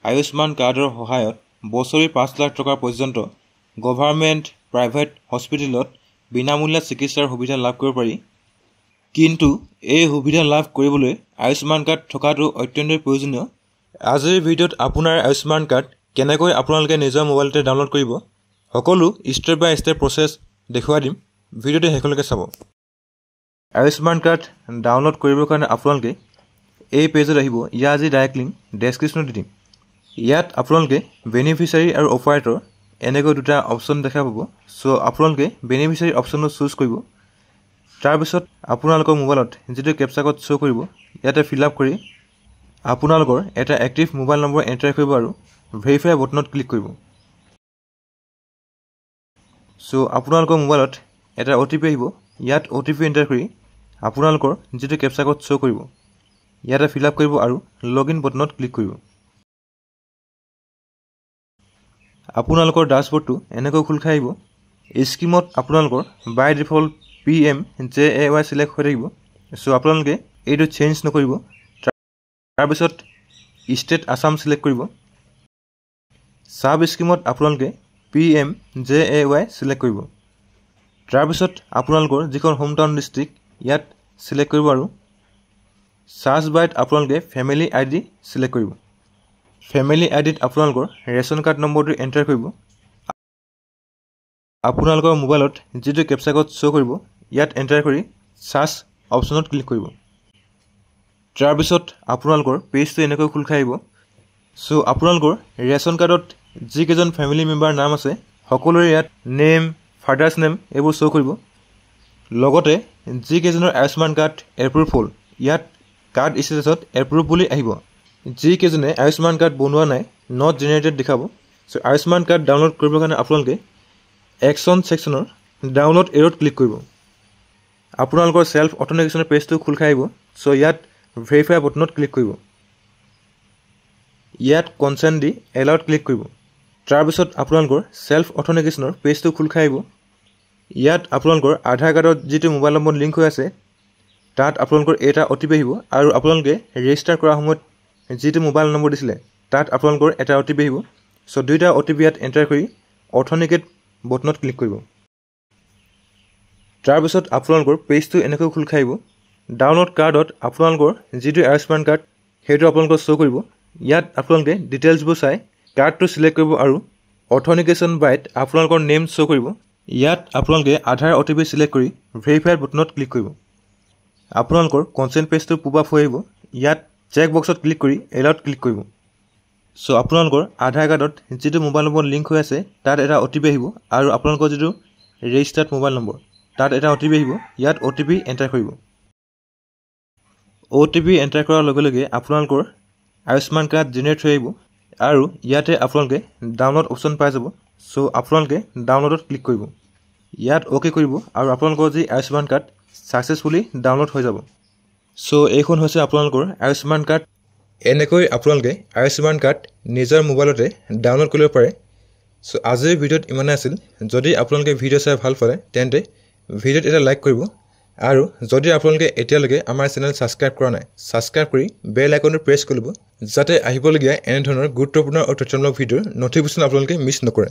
আয়ুষ্মান কাৰ্ডৰ সহায়ত বছৰি 5 লাখ টকা পৰ্যন্ত গভৰ্ণমেণ্ট প্ৰাইভেট হস্পিটেলত বিনামূলীয়া চিকিৎসাৰ সুবিধা লাভ কৰিব পাৰি। কিন্তু এই সুবিধা লাভ কৰিবলৈ আয়ুষ্মান কাৰ্ড থকাটো অত্যন্ত প্ৰয়োজনীয়। আজিৰ ভিডিঅ'ত আপোনাৰ আয়ুষ্মান কাৰ্ড কেনেকৈ আপোনালোকে নিজৰ মোবাইলতে ডাউনলোড কৰিব সকলো ষ্টেপ বাই ষ্টেপ প্ৰচেছ দেখুৱাই দিম। ভিডিঅ'টো শেষলৈকে চাব। আয়ুষ্মান কাৰ্ড ডাউনলোড কৰিবৰ কাৰণে আপোনালোকে এই পেজত আহিব। ইয়াৰ আজি ডাইৰেক্ট লিংক ডেছক্ৰিপশ্যনত দি দিম। ইয়াত আপোনালোকে বেনিফিচিয়াৰী আৰু অপাৰেটৰ এনেকৈ দুটা অপশ্যন দেখা পাব। চ' আপোনালোকে বেনিফিচিয়াৰী অপশ্যনটো চুজ কৰিব। তাৰপিছত আপোনালোকৰ মোবাইলত যিটো কেপচা কোড শ্ব' কৰিব ইয়াতে ফিল আপ কৰি আপোনালোকৰ এটা এক্টিভ মোবাইল নম্বৰ এণ্টাৰ কৰিব আৰু ভেৰিফাই বটনত ক্লিক কৰিব। চ' আপোনালোকৰ মোবাইলত এটা OTP আহিব। ইয়াত OTP এণ্টাৰ কৰি আপোনালোকৰ যিটো কেপচা কোড শ্ব' কৰিব ইয়াতে ফিল আপ কৰিব আৰু লগইন বটনত ক্লিক কৰিব। আপোনালোকৰ ডাছবৰ্ডটো এনেকৈ খোল খাই আহিব। স্কিমত আপোনালোকৰ বাই ডিফল্ট PMJAY চিলেক্ট হৈ থাকিব। চ' আপোনালোকে এইটো চেঞ্জ নকৰিব। তাৰপিছত ষ্টেট আছাম চিলেক্ট কৰিব। ছাব স্কিমত আপোনালোকে PMJAY চিলেক্ট কৰিব। তাৰপিছত আপোনালোকৰ যিখন হোম টাউন ডিষ্ট্ৰিক্ট ইয়াত চিলেক্ট কৰিব আৰু চাৰ্চ বাৰত আপোনালোকে ফেমিলি ID চিলেক্ট কৰিব। ফেমিলি IDত আপোনালোকৰ ৰেচন কাৰ্ড নম্বৰটো এণ্টাৰ কৰিব। আপোনালোকৰ মোবাইলত যিটো কেপচা কোড শ্ব' কৰিব ইয়াত এণ্টাৰ কৰি চাৰ্চ অপশ্যনত ক্লিক কৰিব। তাৰপিছত আপোনালোকৰ পেজটো এনেকৈ খোল খাই আহিব। চ' আপোনালোকৰ ৰেচন কাৰ্ডত যিকেইজন ফেমিলি মেম্বাৰ নাম আছে সকলোৰে ইয়াত নেম, ফাদাৰ্ছ নেম এইবোৰ শ্ব' কৰিব। লগতে যিকেইজনৰ আয়ুষ্মান কাৰ্ড এপ্ৰুভ হ'ল ইয়াত কাৰ্ড ষ্টেটাছত এপ্ৰুভ বুলি আহিব। যিকেইজনে আয়ুষ্মান কাৰ্ড বনোৱা নাই নট জেনেৰেটেড দেখাব। চ' আয়ুষ্মান কাৰ্ড ডাউনলোড কৰিবৰ কাৰণে আপোনালোকে একশ্যন ছেকশ্যনৰ ডাউনলোড এৰোত ক্লিক কৰিব। আপোনালোকৰ ছেল্ফ অথেণ্টিকেশ্যনৰ পেজটো খোল খাই আহিব। চ' ইয়াত ভেৰিফাই বটনত ক্লিক কৰিব। ইয়াত কনচেণ্ট দি এলাউত ক্লিক কৰিব। তাৰপিছত আপোনালোকৰ ছেল্ফ অথেণ্টিকেশ্যনৰ পেজটো খোল খাই আহিব। ইয়াত আপোনালোকৰ আধাৰ কাৰ্ডত যিটো মোবাইল নম্বৰ লিংক হৈ আছে তাত আপোনালোকৰ এটা OTP আহিব আৰু আপোনালোকে ৰেজিষ্টাৰ কৰাৰ সময়ত যিটো মোবাইল নম্বৰ দিছিলে তাত আপোনালোকৰ এটা OTP আহিব। চ' দুইটা OTP ইয়াত এণ্টাৰ কৰি অথেণ্টিকেট বটনত ক্লিক কৰিব। তাৰপিছত আপোনালোকৰ পেজটো এনেকৈ খোল খাই আহিব। ডাউনলোড কাৰ্ডত আপোনালোকৰ যিটো আয়ুষ্মান কাৰ্ড সেইটো আপোনালোকৰ শ্ব' কৰিব। ইয়াত আপোনালোকে ডিটেইলছবোৰ চাই কাৰ্ডটো চিলেক্ট কৰিব আৰু অথেণ্টিকেশ্যন বাৰত আপোনালোকৰ নেম শ্ব' কৰিব। ইয়াত আপোনালোকে আধাৰ OTP চিলেক্ট কৰি ভেৰিফাই বটনত ক্লিক কৰিব। আপোনালোকৰ কনচেণ্ট পেজটো পপ আপ হৈ আহিব। ইয়াত চেক বক্সত ক্লিক কৰি এলাউত ক্লিক কৰিব। চ' আপোনালোকৰ আধাৰ কাৰ্ডত যিটো মোবাইল নম্বৰ লিংক হৈ আছে তাত এটা OTP আহিব আৰু আপোনালোকৰ যিটো ৰেজিষ্টাৰ্ড মোবাইল নম্বৰ তাত এটা OTP আহিব। ইয়াত OTP এণ্টাৰ কৰিব। OTP এণ্টাৰ কৰাৰ লগে লগে আপোনালোকৰ আয়ুষ্মান কাৰ্ড জেনেৰেট হৈ আহিব আৰু ইয়াতে আপোনালোকে ডাউনলোড অপশ্যন পাই যাব। চ' আপোনালোকে ডাউনলোডত ক্লিক কৰিব। ইয়াত OK কৰিব আৰু আপোনালোকৰ যি আয়ুষ্মান কাৰ্ড ছাকচেছফুলি ডাউনলোড হৈ যাব। চ' এইখন হৈছে আপোনালোকৰ আয়ুষ্মান কাৰ্ড। এনেকৈ আপোনালোকে আয়ুষ্মান কাৰ্ড নিজৰ মোবাইলতে ডাউনলোড কৰিব পাৰে। চ' আজিৰ ভিডিঅ'ত ইমানেই আছিল। যদি আপোনালোকে ভিডিঅ' চাই ভাল পালে তেন্তে ভিডিঅ'ত এটা লাইক কৰিব আৰু যদি আপোনালোকে এতিয়ালৈকে আমাৰ চেনেল ছাবস্ক্ৰাইব কৰা নাই ছাবস্ক্ৰাইব কৰি বেল আইকনটো প্ৰেছ কৰিব যাতে আহিবলগীয়া এনেধৰণৰ গুৰুত্বপূৰ্ণ আৰু তথ্যমূলক ভিডিঅ'ৰ ন'টিফিকেশ্যন আপোনালোকে মিছ নকৰে।